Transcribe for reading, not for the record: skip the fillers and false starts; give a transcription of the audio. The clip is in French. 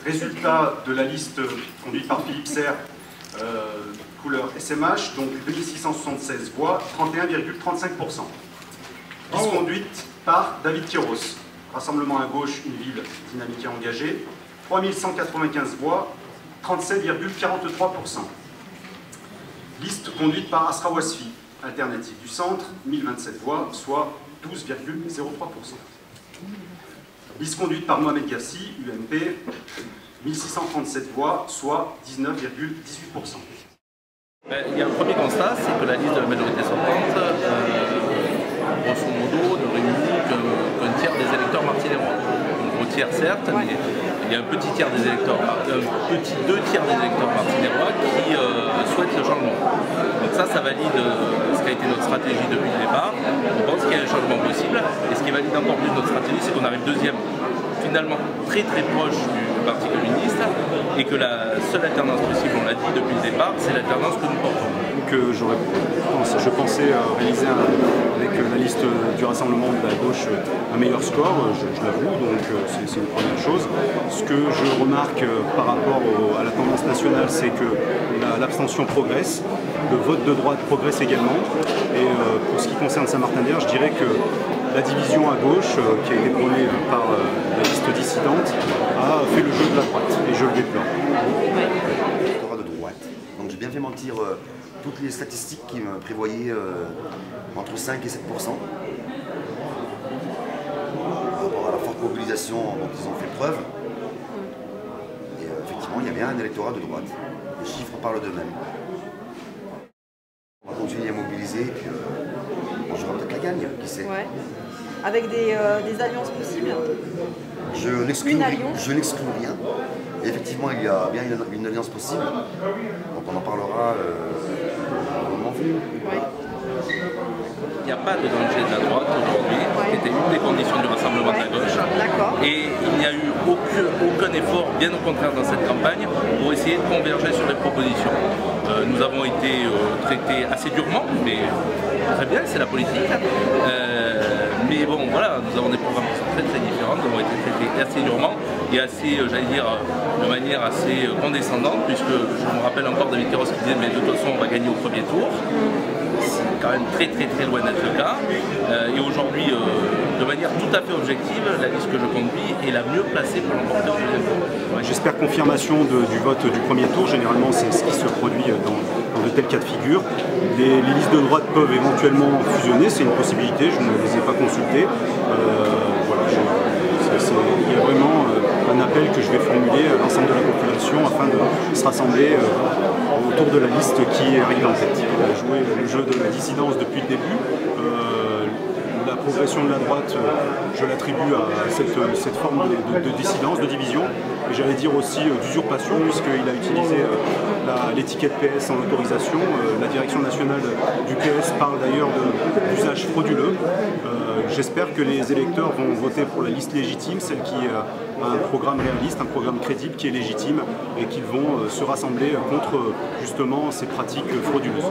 Résultat de la liste conduite par Philippe Serre, couleur SMH, donc 2676 voix, 31,35%. Liste conduite par David Quiros, Rassemblement à gauche, une ville dynamique et engagée, 3195 voix, 37,43%. Liste conduite par Asra Wasfi, Alternative du Centre, 1027 voix, soit 12,03%. Liste conduite par Mohamed Gassi, UMP, 1637 voix, soit 19,18%. Il y a un premier constat, c'est que la liste de la majorité sortante, grosso modo, ne réunit qu'un tiers des électeurs martiniérois. Donc, au tiers certes, mais il y a un petit tiers des électeurs, deux tiers des électeurs martiniérois qui souhaitent le changement. Donc ça valide ce qui a été notre stratégie depuis le départ. On pense qu'il y a un changement possible. Et ce qui valide encore plus notre stratégie, c'est qu'on arrive deuxième, finalement très proche du Parti communiste, et que la seule alternance possible, on l'a dit depuis le départ, c'est l'alternance que nous portons. Donc je pensais réaliser avec la liste du Rassemblement de la gauche un meilleur score, je l'avoue, donc c'est une première chose. Ce que je remarque par rapport à la tendance nationale, c'est que l'abstention progresse, le vote de droite progresse également, et pour ce qui concerne Saint-Martin-d'Hers, je dirais que la division à gauche, qui a été prônée par la liste dissidente, a fait le jeu de la droite, et je le déplore. L'électorat de droite. Donc j'ai bien fait mentir toutes les statistiques qui me prévoyaient entre 5 et 7%. Par rapport à la forte mobilisation dont ils ont fait preuve. Et effectivement, il y a bien un électorat de droite. Les chiffres parlent d'eux-mêmes. On va continuer à mobiliser, et puis on jouera peut-être la gagne, qui sait. Ouais. Avec des alliances possibles? Je n'exclus rien. Et effectivement, il y a bien une alliance possible. Donc on en parlera au moment venu. Ouais. Il n'y a pas de danger de la droite aujourd'hui, c'était une des conditions du Rassemblement de la gauche. Et il n'y a eu aucun effort, bien au contraire dans cette campagne, pour essayer de converger sur les propositions. Nous avons été traités assez durement, mais très bien, c'est la politique. Mais bon, voilà, nous avons des programmes qui sont très différents, nous avons été traités assez durement et assez, j'allais dire, de manière assez condescendante, puisque je me rappelle encore David Quiros qui disait mais de toute façon on va gagner au premier tour. C'est quand même très loin d'être le cas. Et aujourd'hui, de manière tout à fait objective, la liste que je conduis est la mieux placée pour l'emporter au deuxième tour. Ouais, j'espère confirmation du vote du premier tour. Généralement, c'est ce qui se produit dans de tels cas de figure. Les listes de droite peuvent éventuellement fusionner, c'est une possibilité, je ne les ai pas consultées. Voilà, il y a vraiment un appel que je vais formuler à l'ensemble de la population afin de se rassembler autour de la liste qui arrive en tête. On a joué le jeu de la dissidence depuis le début. La progression de la droite, je l'attribue à cette forme de dissidence, de division, et j'allais dire aussi d'usurpation, puisqu'il a utilisé l'étiquette PS en autorisation. La direction nationale du PS parle d'ailleurs d'usage frauduleux. J'espère que les électeurs vont voter pour la liste légitime, celle qui a un programme réaliste, un programme crédible qui est légitime, et qu'ils vont se rassembler contre justement ces pratiques frauduleuses.